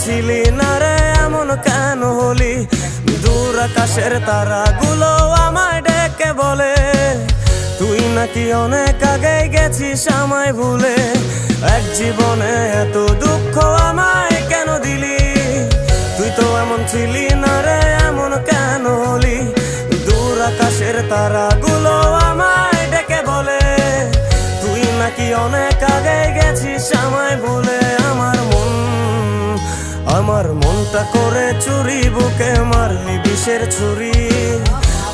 ছিলি না রে এমন কেন হলি, দূর আকাশের তারাগুলো আমায় ডেকে বলে তুই নাকি অনেক আগে গেছিস আমায় ভুলে। এক জীবনে এত দুঃখ আমায় কেন দিলি, তুই তো এমন ছিলি না রে এমন কেন হলি, দূর আকাশের তারাগুলো আমায় ডেকে বলে তুই নাকি অনেক আগে গেছিস আমায় ভুলে। আমার মনটা করে চুরি, বুকে মারলি বিষের ছুরি,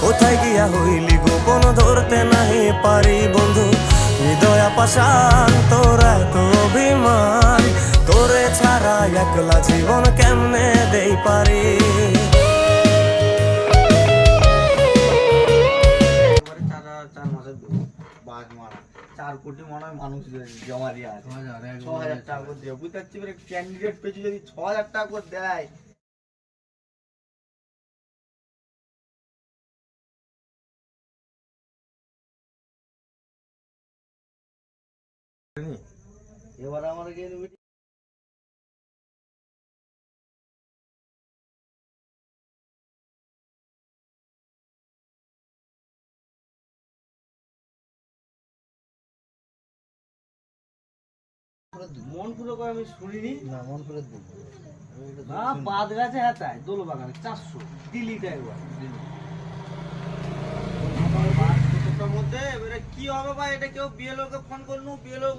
কোথায় গিয়া হইলি গোপন ধরতে নাহি পারি বন্ধু। হৃদয় পাষাণ তোর এত অভিমান, তোরে ছাড়া একলা জীবন কেমনে দেই পারি। 4 কোটি মনে হয় মানুষ জমা দিয়ে আছে, 6,000 টাকা করে দিয়ে বুঝতে পারছি। ক্যান্ডিডেট পেয়েছি যদি 6,000 টাকা করে দেয়, এবার আমরা গিয়ে মন পুরো করে আমি শুনিনি না, মন পুরো দেব না। বাদ গাছে হাতায় দোল বাগানে 400 দিল্লিটা একবার মধ্যে। এবারে কি হবে ভাই, এটা কেউ বিএলও কে ফোন করলু, বিএলও